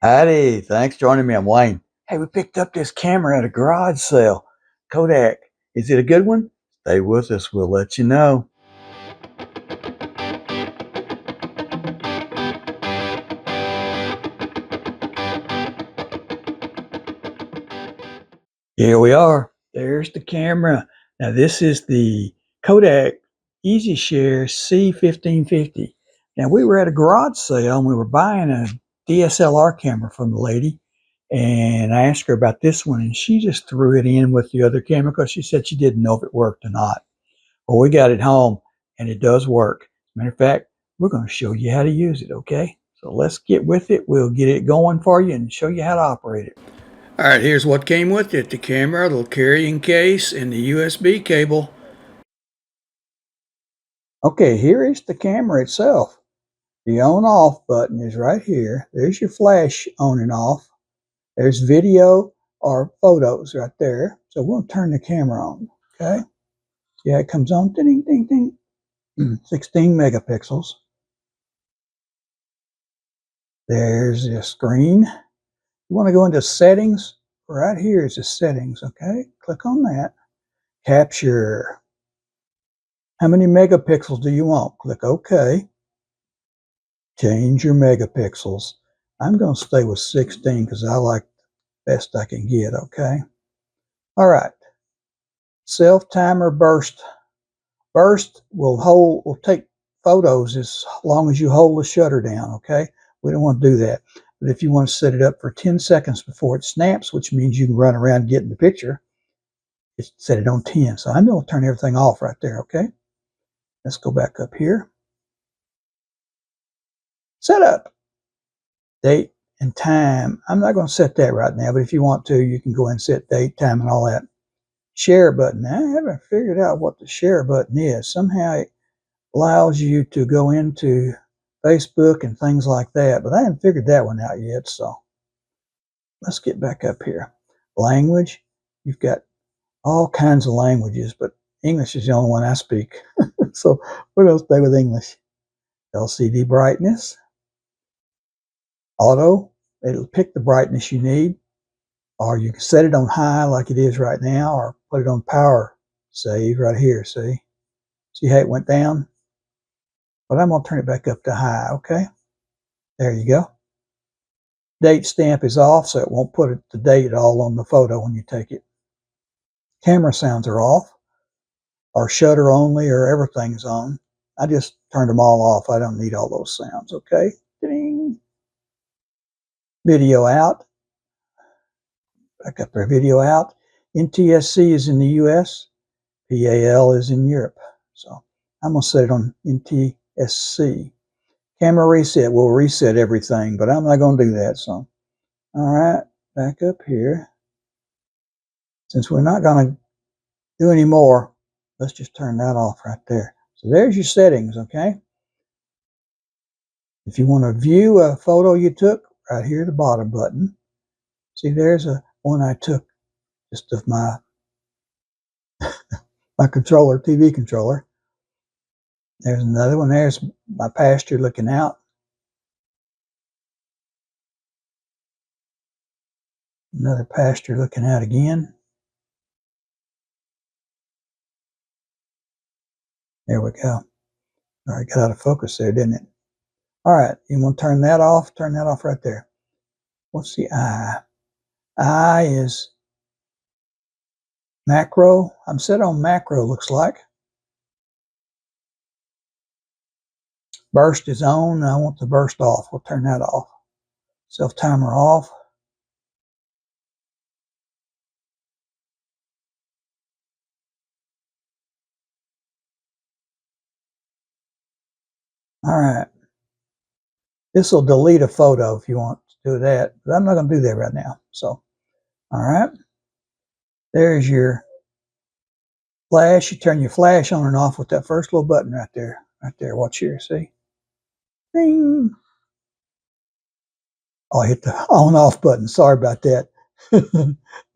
Howdy, thanks for joining me. I'm Wayne. Hey, we picked up this camera at a garage sale. Kodak. Is it a good one? Stay with us, we'll let you know. Here we are. There's the camera. Now this is the Kodak EasyShare C1550. Now we were at a garage sale and we were buying a DSLR camera from the lady, and I asked her about this one and she just threw it in with the other camera because she said she didn't know if it worked or not. Well, we got it home and it does work. As a matter of fact, we're going to show you how to use it, okay? So let's get with it. We'll get it going for you and show you how to operate it. All right, here's what came with it. The camera, the carrying case, and the USB cable. Okay, here is the camera itself. The on-off button is right here. There's your flash on and off. There's video or photos right there. So we'll turn the camera on, okay? Yeah, it comes on, ding, ding, ding. 16 megapixels. There's the screen. You want to go into settings. Right here is the settings, okay? Click on that. Capture. How many megapixels do you want? Click OK. Change your megapixels. I'm going to stay with 16 because I like the best I can get, okay? All right. Self-timer burst. Burst will take photos as long as you hold the shutter down, okay? We don't want to do that. But if you want to set it up for 10 seconds before it snaps, which means you can run around and get in the picture, just set it on 10. So I'm going to turn everything off right there, okay? Let's go back up here. Setup. Date and time. I'm not going to set that right now, but if you want to, you can go and set date, time, and all that. Share button. Now, I haven't figured out what the share button is. Somehow it allows you to go into Facebook and things like that, but I haven't figured that one out yet, so let's get back up here. Language. You've got all kinds of languages, but English is the only one I speak. So we're going to stay with English. LCD brightness. Auto. It'll pick the brightness you need, or you can set it on high like it is right now, or put it on power save right here. See how it went down? But I'm going to turn it back up to high, okay? There you go. Date stamp is off, so it won't put the date all on the photo when you take it. Camera sounds are off, or shutter only, or everything's on. I just turned them all off. I don't need all those sounds, okay? Ding. Video out. Back up there, video out. NTSC is in the US. PAL is in Europe. So I'm going to set it on NTSC. Camera reset will reset everything, but I'm not going to do that. So, all right, back up here. Since we're not going to do any more, let's just turn that off right there. So there's your settings, okay? If you want to view a photo you took, right here, the bottom button. See, there's one I took just of my controller, TV controller. There's another one. There's my pasture looking out. Another pasture looking out again. There we go. All right, got out of focus there, didn't it? All right, you want to turn that off? Turn that off right there. What's the I? I is macro. I'm set on macro, looks like. Burst is on. I want the burst off. We'll turn that off. Self-timer off. All right. This will delete a photo if you want to do that, but I'm not going to do that right now. So, all right. There's your flash. You turn your flash on and off with that first little button right there. Right there. Watch here. See? Ding. Oh, I hit the on-off button. Sorry about that.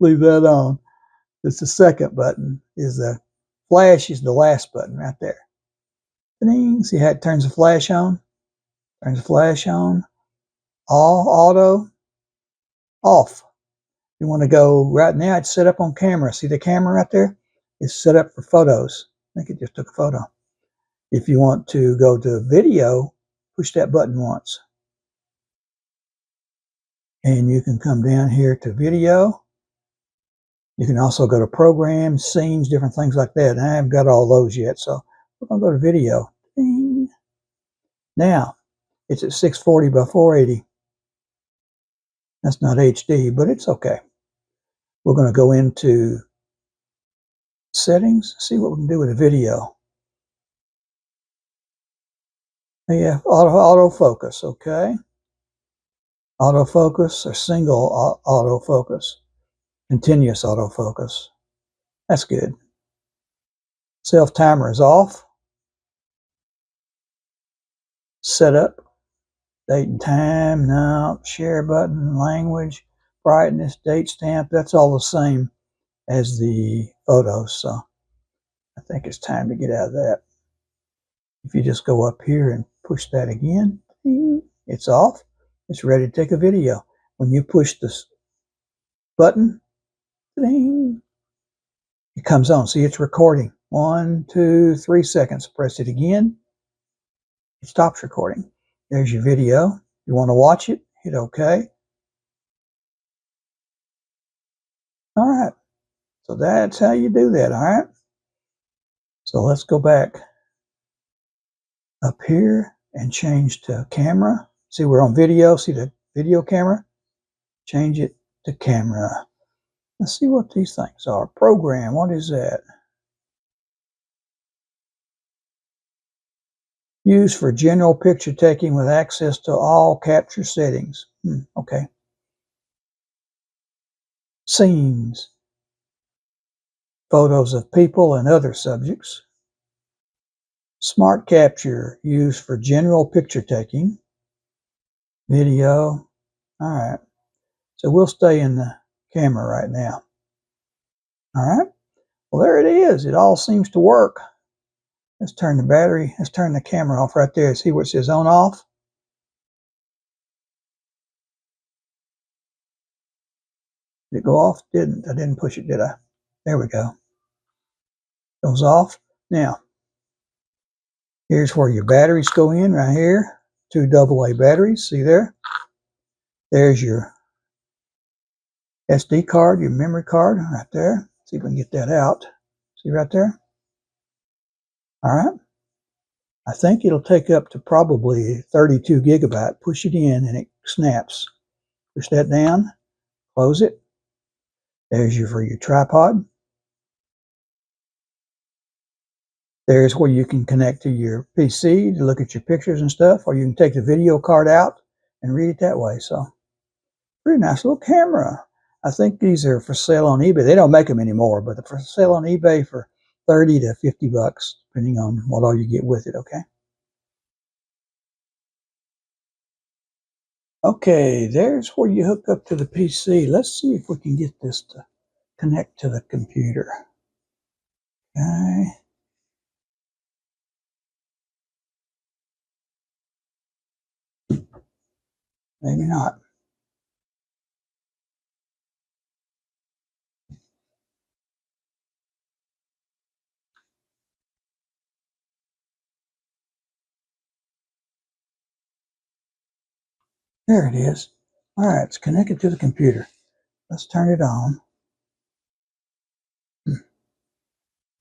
Leave that on. It's the second button. Is the flash is the last button right there. Ding. See how it turns the flash on? Turns the flash on. All auto. off. You want to go right now, it's set up on camera. See the camera right there? It's set up for photos. I think it just took a photo. If you want to go to video, push that button once. And you can come down here to video. You can also go to programs, scenes, different things like that. And I haven't got all those yet, so we're going to go to video. Ding. Now, it's at 640 by 480. That's not HD, but it's okay. We're going to go into settings, see what we can do with a video. Yeah, autofocus, okay. Autofocus or single autofocus. Continuous autofocus. That's good. Self timer is off. Setup. Date and time. No. Share button. Language. Brightness. Date stamp. That's all the same as the photos. So I think it's time to get out of that. If you just go up here and push that again, it's off. It's ready to take a video. When you push this button, it comes on. See, it's recording. 1, 2, 3 seconds. Press it again. It stops recording. There's your video. You want to watch it? Hit OK. All right. So that's how you do that. All right. So let's go back up here and change to camera. See, we're on video. See the video camera? Change it to camera. Let's see what these things are. Program. What is that? Used for general picture taking with access to all capture settings. Okay. Scenes. Photos of people and other subjects. Smart capture, used for general picture taking. Video. All right. So we'll stay in the camera right now. All right. Well, there it is. It all seems to work. Let's turn the battery. Let's turn the camera off right there. See where it says on off? Did it go off? I didn't push it, did I? There we go. Goes off. Now, here's where your batteries go in right here. 2 AA batteries. See there? There's your SD card, your memory card right there. See if we can get that out. See right there? All right. I think it'll take up to probably 32 gigabyte. Push it in and it snaps. Push that down. Close it. There's for your tripod. There's where you can connect to your PC to look at your pictures and stuff, or you can take the video card out and read it that way. So, pretty nice little camera. I think these are for sale on eBay. They don't make them anymore, but they're for sale on eBay for 30 to 50 bucks, depending on what all you get with it, okay? Okay, there's where you hook up to the PC. Let's see if we can get this to connect to the computer. Okay. Maybe not. There it is. All right, it's connected to the computer. Let's turn it on.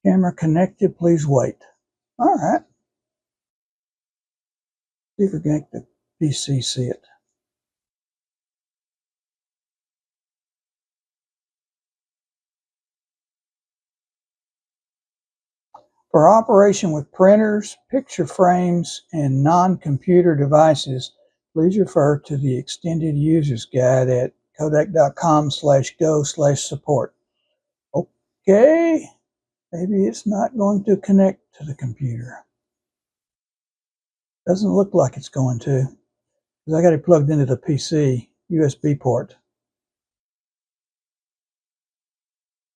Camera connected, please wait. All right. See if we can make the PC see it. For operation with printers, picture frames, and non-computer devices, please refer to the extended user's guide at kodak.com/go/support. Okay, maybe it's not going to connect to the computer. Doesn't look like it's going to, because I got it plugged into the PC USB port.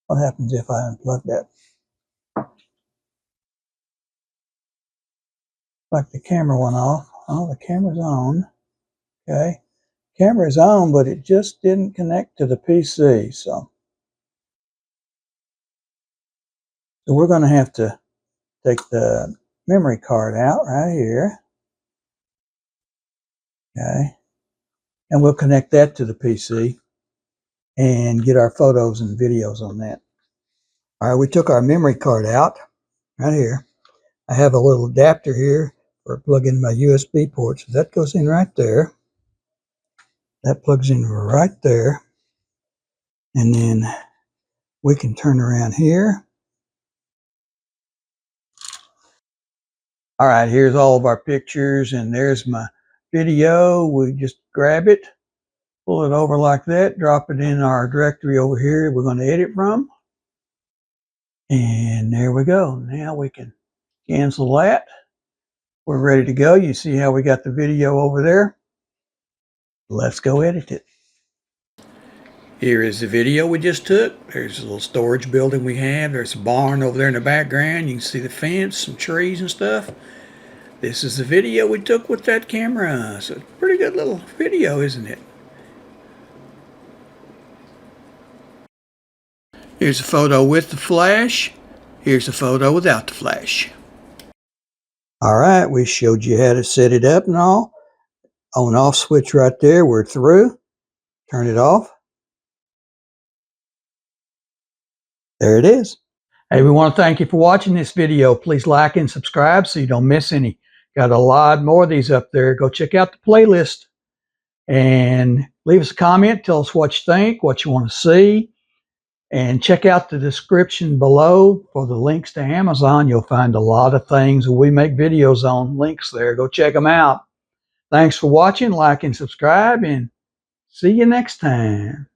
What happens if I unplug that? Like the camera went off. Oh, the camera's on. Okay. camera is on, but it just didn't connect to the PC. So we're going to have to take the memory card out right here. Okay. And we'll connect that to the PC and get our photos and videos on that. All right, we took our memory card out right here. I have a little adapter here for plugging my USB port. So that goes in right there. That plugs in right there. And then we can turn around here. All right, here's all of our pictures, and there's my video. We just grab it, pull it over like that, drop it in our directory over here we're going to edit from. And there we go. Now we can cancel that. We're ready to go. You see how we got the video over there? Let's go edit it. Here is the video we just took. There's a little storage building we have. There's a barn over there in the background. You can see the fence, some trees and stuff. This is the video we took with that camera. So it's a pretty good little video, isn't it? Here's a photo with the flash. Here's a photo without the flash. All right, we showed you how to set it up and all. On off switch right there. We're through. Turn it off. There it is. Hey, we want to thank you for watching this video. Please like and subscribe so you don't miss any. Got a lot more of these up there. Go check out the playlist and leave us a comment. Tell us what you think, what you want to see. And check out the description below for the links to Amazon. You'll find a lot of things that we make videos on. Links there. Go check them out. Thanks for watching. Like and subscribe, and see you next time.